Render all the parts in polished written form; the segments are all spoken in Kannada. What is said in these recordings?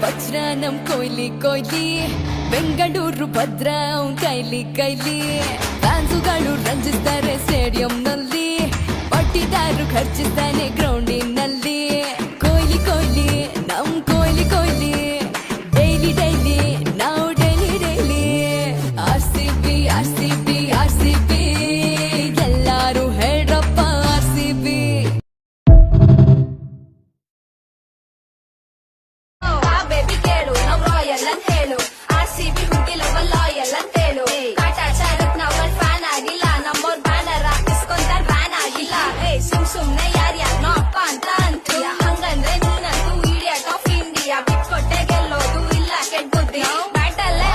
ವಜ್ರ ನಮ್ ಕೊಯ್ಲಿ ಕೊಯ್ಲಿ, ಬೆಂಗಳೂರು ಭದ್ರ ಕೈಲಿ ಕೈಲಿ. ಫ್ಯಾನ್ಸುಗಳು ರಂಜಿಸ್ತಾರೆ ಸ್ಟೇಡಿಯಂನಲ್ಲಿ, ಪಟ್ಟಿದಾರು ಖರ್ಚಿಸ್ತಾನೆ ಗ್ರೌಂಡಿನಲ್ಲಿ. ಕೊಯ್ಲಿ ಕೊಯ್ಲಿ ನಮ್ ಕೊಯ್ಲಿ ಕೊಯ್ಲಿ, ಡೈಲಿ ಡೈಲಿ ನಾವು daily daily. RCB RCB RCB, ಎಲ್ಲಾರು ಹೇಳ್ರಪ್ಪ RCB. ಬೇಬಿ ಕೇಳು ನಾವ್ ರಾಯಲ್ ಅಂತ ಹೇಳು, RCB ಹುಡುಗಿ ಲವಲ್ ಲಾಯಲ್ ಅಂತ ಹೇಳು. ಕಾಟಾಚಾರಕ್ ನಾವ್ ಫ್ಯಾನ್ ಆಗಿಲ್ಲ, ನಮ್ಮವ್ರ ಬ್ಯಾನರ್ ಹಾಕಿಸ್ಕೊಂತಾರ ಬ್ಯಾನ್ ಆಗಿಲ್ಲ. ಸುಮ್ನೆ ಯಾರ್ಯಾರ್ನೋ ಅಪ್ಪ ಅಂತ ಅಂತೀಯ, ಹಂಗಂದ್ರೆ ನೀನಂತೂ ಇಡಿಯಟ್ ಆಫ್ ಇಂಡಿಯಾ. ಬಿಟ್ಕೊಟ್ಟೆ ಗೆಲ್ಲೋದು ಇಲ್ಲ ಕೆಟ್ಟ ಬುದ್ಧಿ, ಬ್ಯಾಟಲ್ಲೇ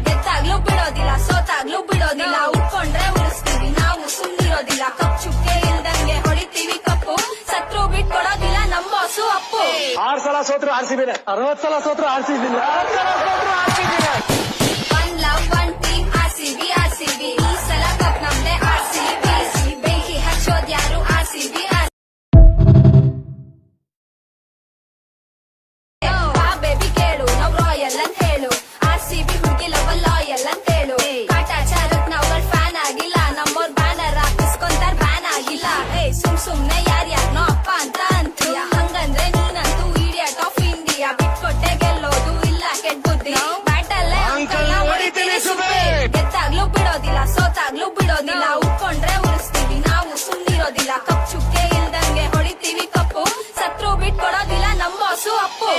ಗೆದ್ದಾಗ್ಲೂ ಬಿಡೋದಿಲ್ಲ, ಸೋತಾಗ್ಲೂ ಬಿಡೋದಿಲ್ಲ. ಉಟ್ಕೊಂಡ್ರೆ ಉಳಿಸ್ತೀವಿ ನಾವು ಸುಮ್ನಿರೋದಿಲ್ಲ, ಕಪ್ ಚುಕ್ಕೆ ಇಲ್ದಂಗೆ ಹೊಡಿತೀವಿ ಕಪ್ಪು. ಸತ್ರು ಬಿಟ್ಕೊಡೋದಿಲ್ಲ ನಮ್ಮ ಬಾಸು ಅಪ್ಪು. 6 ಸಲ ಸೋತ್ರು RCB, 60 ಸಲ ಸೋತ್ರು RCB. One love, one team, RCB, RCB. ಈ ಸಲ ಕಪ್ ನಮ್ದೆ RCB. ಬೆಂಕಿ ಹಚ್ಚೋದ್ ಯಾರು RCB. ಬಾ ಬೇಬಿ ಕೇಳು ನಾವ್ ರಾಯಲ್ ಅಂತ ಹೇಳು, RCB ಹುಡುಗಿ ಲವಲ್ ಲಾಯಲ್ ಅಂತ ಹೇಳು. ಕಾಟಾಚಾರಕ್ ನಾವ್ ಫ್ಯಾನ್ ಆಗಿಲ್ಲ, ನಮ್ಮವ್ರ ಬ್ಯಾನರ್ ಹಾಕಿಸ್ಕೊಂತಾರ ಬ್ಯಾನ್ ಆಗಿಲ್ಲ. ಸುಮ್ನೆ ಯಾರ್ಯಾರ್ನೋ ಅಪ್ಪ ಅಂತ ಅಂತೀಯ, ಹಂಗಂದ್ರೆ ನೀನಂತೂ ಇಡಿಯಟ್ ಆಫ್ ಇಂಡಿಯಾ. ಬಿಟ್ಕೊಟ್ಟೆ ಗೆಲ್ಲೋದು ಇಲ್ಲ ಕೆಟ್ಟ ಬುದ್ಧಿ, ಬ್ಯಾಟಲ್ಲೇ ಗೆದ್ದಾಗ್ಲೂ ಬಿಡೋದಿಲ್ಲ, ಸೋತಾಗ್ಲೂ ಬಿಡೋದಿಲ್ಲ. ಉಟ್ಕೊಂಡ್ರೆ ಉಳಿಸ್ತೀವಿ ನಾವು ಸುಮ್ನಿರೋದಿಲ್ಲ, ಕಪ್ ಚುಕ್ಕೆ ಇಲ್ದಂಗೆ ಹೊಡಿತೀವಿ ಕಪ್ಪು. ಸತ್ರು ಬಿಟ್ಕೊಡೋದಿಲ್ಲ ನಮ್ಮ ಬಾಸು ಅಪ್ಪು.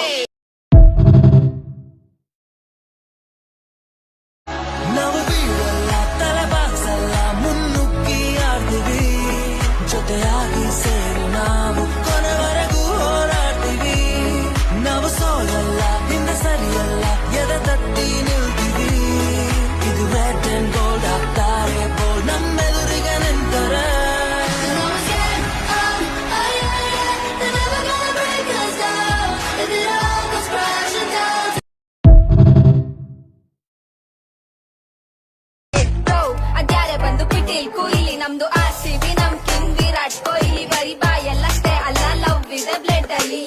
ನಾವು ಬೀಳಲ್ಲ, ತಲೆ ಬಾಗ್ಸಲ್ಲ, ಮುನ್ನುಗ್ಗಿ ಆಡ್ತೀವಿ. ಜೊತೆಯಾಗಿ ಸೇರಿ ನಾವು ಕೊನೆವರೆಗೂ ಹೋರಾಡ್ತೀವಿ. ನಾವು ಸೋಲಲ್ಲ, ಹಿಂದೆ ಸರಿಯಲ್ಲ, ಎದೆ ತಟ್ಟಿ ನಿಲ್ತೀವಿ. ಇದು ರೆಡ್ ಅಂಡ್ ಗೋಲ್ಡ್ ಆಗ್ತಾರೆ ಬೋಲ್ಡ್, ನಮ್ಮೆದುರಿಗೆ ನಿಂತರೆ. ಅದ್ಯಾರೆ ಬಂದು ಪಿಟೀಲ್ ಕುಯ್ಲಿ, ನಮ್ದು RCB ನಮ್ ಕಿಂಗ್ ವಿರಾಟ್ ಕೊಹ್ಲಿ. ಬರೀ ಬಾಯಲ್ಲಷ್ಟೇ ಅಲ್ಲ, ಲವ್ ಇದೆ ಬ್ಲಡ್ ಅಲ್ಲಿ.